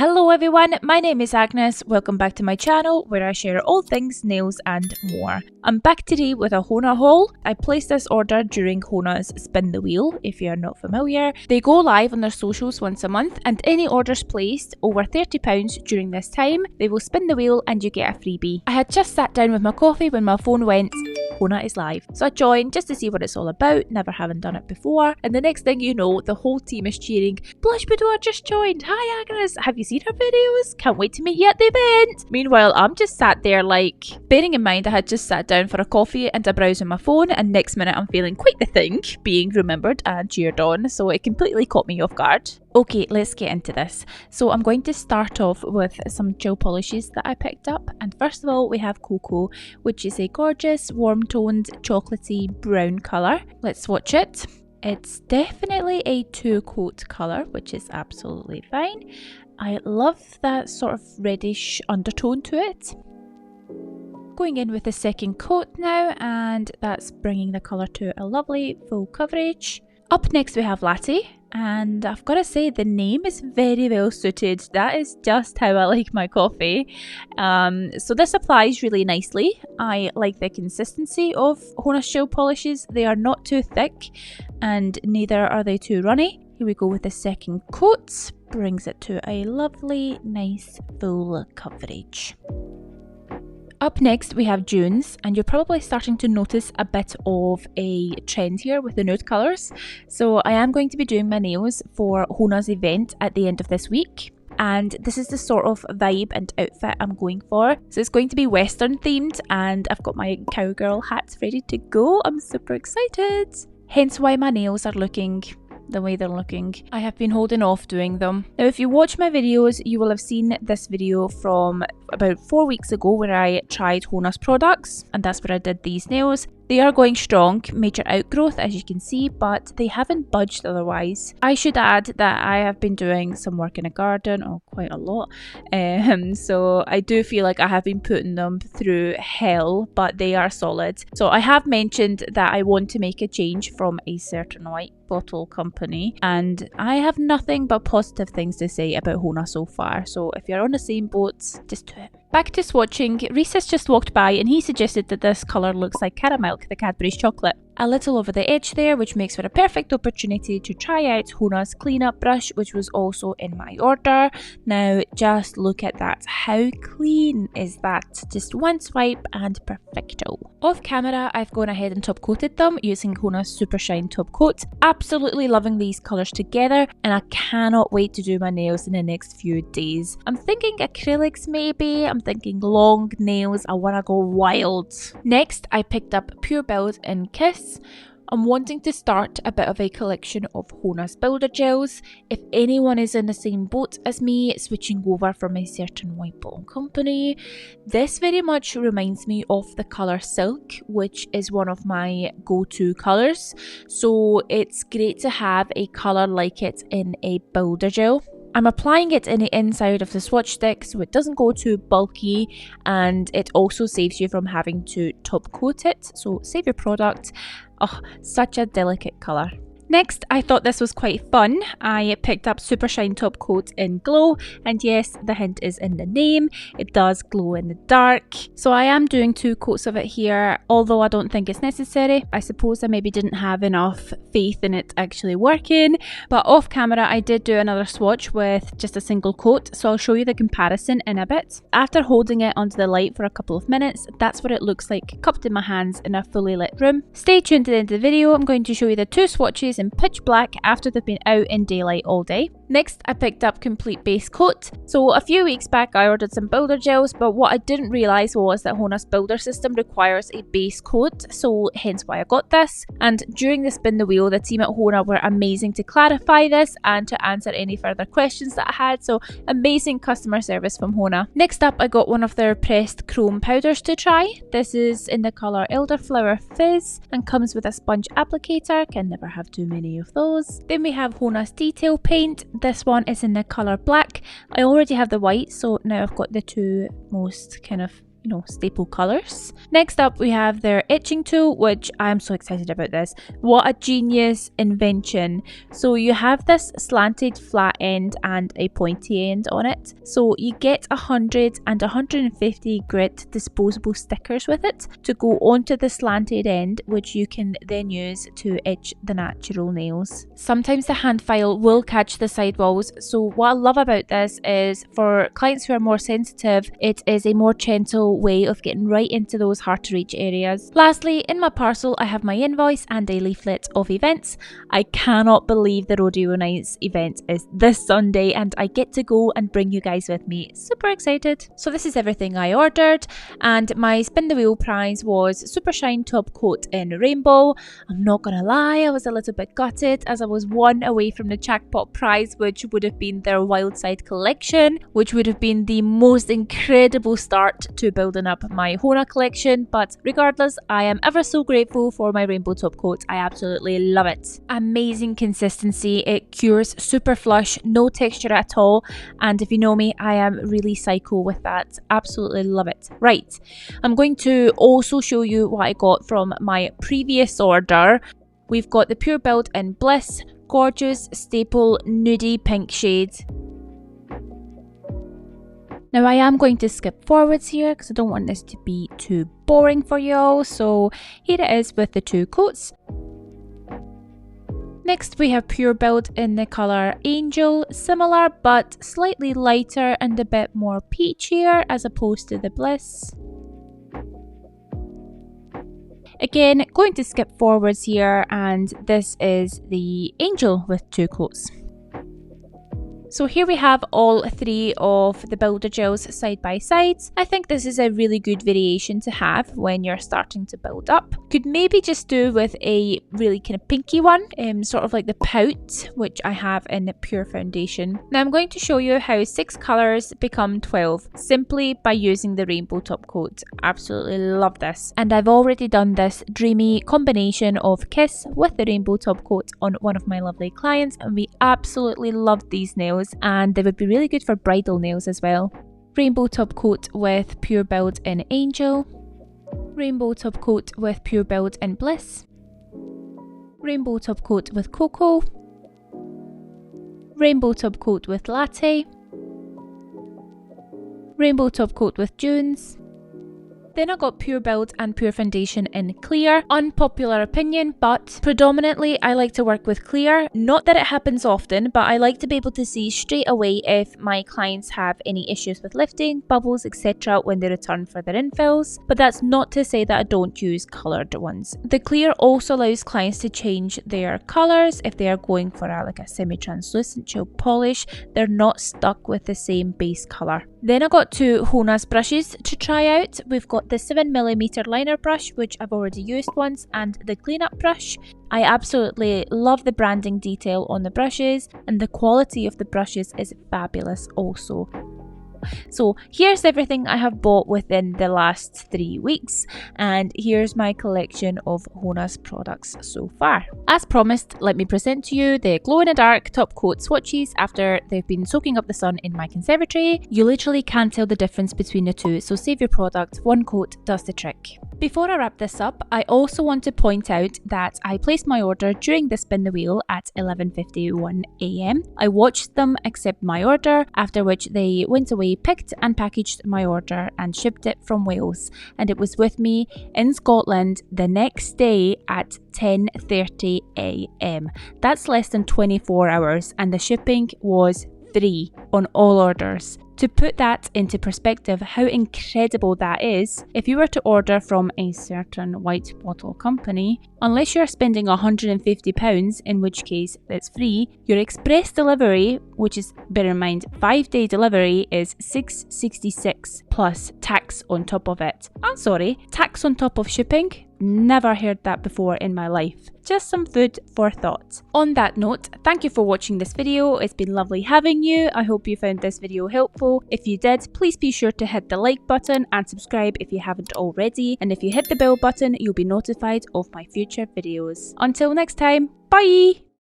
Hello everyone, my name is Agnes. Welcome back to my channel where I share all things nails and more. I'm back today with a Hona haul. I placed this order during Hona's Spin the Wheel, if you're not familiar. They go live on their socials once a month, and any orders placed over £30 during this time, they will spin the wheel and you get a freebie. I had just sat down with my coffee when my phone went, Hona is live. So I joined just to see what it's all about, never having done it before, and the next thing you know, the whole team is cheering, Bliss just joined, hi Agnes, have you seen her videos? Can't wait to meet you at the event. Meanwhile, I'm just sat there like, bearing in mind I had just sat down for a coffee and a browse on my phone, and next minute I'm feeling quite the thing, being remembered and cheered on, so it completely caught me off guard. Okay, let's get into this. So I'm going to start off with some gel polishes that I picked up, and first of all we have Cocoa, which is a gorgeous warm toned chocolatey brown colour. Let's swatch it. It's definitely a 2-coat colour, which is absolutely fine. I love that sort of reddish undertone to it. Going in with the second coat now, and that's bringing the colour to a lovely full coverage. Up next we have Latte, and I've got to say the name is very well suited. That is just how I like my coffee. So this applies really nicely. I like the consistency of Hona gel polishes. They are not too thick and neither are they too runny. Here we go with the second coat. Brings it to a lovely, nice full coverage. Up next we have June's, and you're probably starting to notice a bit of a trend here with the nude colours. So I am going to be doing my nails for Hona's event at the end of this week, and this is the sort of vibe and outfit I'm going for. So it's going to be Western themed, and I've got my cowgirl hats ready to go. I'm super excited. Hence why my nails are looking the way they're looking. I have been holding off doing them. Now if you watch my videos, you will have seen this video from about 4 weeks ago where I tried Hona's products, and that's where I did these nails. They are going strong, major outgrowth as you can see, but they haven't budged otherwise. I should add that I have been doing some work in a garden, quite a lot, so I do feel like I have been putting them through hell, but they are solid. So I have mentioned that I want to make a change from a certain white bottle company, and I have nothing but positive things to say about Hona so far, so if you're on the same boat, just do it. Back to swatching, Reese has just walked by and he suggested that this colour looks like Caramilk, the Cadbury's chocolate. A little over the edge there, which makes for a perfect opportunity to try out Hona's cleanup brush, which was also in my order. Now just look at that, how clean is that? Just one swipe and perfecto. Off camera I've gone ahead and top coated them using Hona's Super Shine top coat. Absolutely loving these colours together, and I cannot wait to do my nails in the next few days. I'm thinking acrylics maybe, I'm thinking long nails, I want to go wild. Next I picked up Pure Build in Kiss. I'm wanting to start a bit of a collection of Hona's builder gels. If anyone is in the same boat as me, switching over from a certain white bottle company, this very much reminds me of the colour Silk, which is one of my go-to colours. So it's great to have a colour like it in a builder gel. I'm applying it in the inside of the swatch stick so it doesn't go too bulky, and it also saves you from having to top coat it, so save your product. Oh, such a delicate colour. Next, I thought this was quite fun. I picked up Super Shine Top Coat in Glow, and yes, the hint is in the name. It does glow in the dark. So I am doing 2 coats of it here, although I don't think it's necessary. I suppose I maybe didn't have enough faith in it actually working, but off camera I did do another swatch with just a single coat, so I'll show you the comparison in a bit. After holding it under the light for a couple of minutes, that's what it looks like cupped in my hands in a fully lit room. Stay tuned to the end of the video. I'm going to show you the 2 swatches in pitch black after they've been out in daylight all day. Next, I picked up Complete Base Coat. So a few weeks back I ordered some builder gels, but what I didn't realise was that Hona's builder system requires a base coat, so hence why I got this. And during the spin the wheel, the team at Hona were amazing to clarify this and to answer any further questions that I had, so amazing customer service from Hona. Next up, I got one of their pressed chrome powders to try. This is in the colour Elderflower Fizz and comes with a sponge applicator, can never have too many of those. Then we have Hona's detail paint. This one is in the colour black. I already have the white, so now I've got the 2 most kind of staple colours. Next up, we have their etching tool, which I'm so excited about this. What a genius invention. So you have this slanted flat end and a pointy end on it. So you get 100 and 150 grit disposable stickers with it to go onto the slanted end, which you can then use to etch the natural nails. Sometimes the hand file will catch the sidewalls, so what I love about this is for clients who are more sensitive, it is a more gentle way of getting right into those hard to reach areas. Lastly, in my parcel I have my invoice and a leaflet of events. I cannot believe the Rodeo Nights event is this Sunday and I get to go and bring you guys with me. Super excited. So this is everything I ordered, and my spin the wheel prize was Super Shine Top Coat in Rainbow. I'm not gonna lie, I was a little bit gutted as I was one away from the jackpot prize, which would have been their Wildside collection, which would have been the most incredible start to building up my Hona collection. But regardless, I am ever so grateful for my rainbow top coat. I absolutely love it. Amazing consistency, it cures super flush, no texture at all, and if you know me, I am really psycho with that. Absolutely love it. Right, I'm going to also show you what I got from my previous order. We've got the Pure Build in Bliss, gorgeous staple nudie pink shade. Now I am going to skip forwards here because I don't want this to be too boring for you all. So here it is with the two coats. Next we have Pure Build in the colour Angel, similar but slightly lighter and a bit more peachier as opposed to the Bliss. Again, going to skip forwards here, and this is the Angel with two coats. So here we have all three of the builder gels side by side. I think this is a really good variation to have when you're starting to build up. Could maybe just do with a really kind of pinky one, sort of like the Pout, which I have in PureFoundation. Now I'm going to show you how 6 colours become 12 simply by using the rainbow top coat. Absolutely love this. And I've already done this dreamy combination of Kiss with the rainbow top coat on one of my lovely clients, and we absolutely loved these nails, and they would be really good for bridal nails as well. Rainbow top coat with Pure Build in Angel. Rainbow top coat with Pure Build in Bliss. Rainbow top coat with Cocoa. Rainbow top coat with Latte. Rainbow top coat with Dunes. Then I got Pure Build and PureFoundation in Clear. Unpopular opinion, but predominantly I like to work with Clear. Not that it happens often, but I like to be able to see straight away if my clients have any issues with lifting, bubbles, etc. when they return for their infills. But that's not to say that I don't use coloured ones. The Clear also allows clients to change their colours if they are going for a semi-translucent gel polish. They're not stuck with the same base colour. Then I got 2 Hona's brushes to try out. We've got the 7mm liner brush, which I've already used once, and the cleanup brush. I absolutely love the branding detail on the brushes, and the quality of the brushes is fabulous also. So here's everything I have bought within the last 3 weeks, and here's my collection of Hona's products so far. As promised, let me present to you the glow in the dark top coat swatches after they've been soaking up the sun in my conservatory. You literally can't tell the difference between the two, so save your product, one coat does the trick. Before I wrap this up, I also want to point out that I placed my order during the spin the wheel at 11:51 AM. I watched them accept my order, after which they went away, picked and packaged my order and shipped it from Wales, and it was with me in Scotland the next day at 10:30 AM. That's less than 24 hours, and the shipping was free on all orders. To put that into perspective, how incredible that is, if you were to order from a certain white bottle company, unless you're spending £150, in which case it's free, your express delivery, which is, bear in mind, 5-day delivery, is £6.66 plus tax on top of it. I'm sorry, tax on top of shipping? Never heard that before in my life. Just some food for thought. On that note, thank you for watching this video. It's been lovely having you. I hope you found this video helpful. If you did, please be sure to hit the like button and subscribe if you haven't already. And if you hit the bell button, you'll be notified of my future videos. Until next time, bye!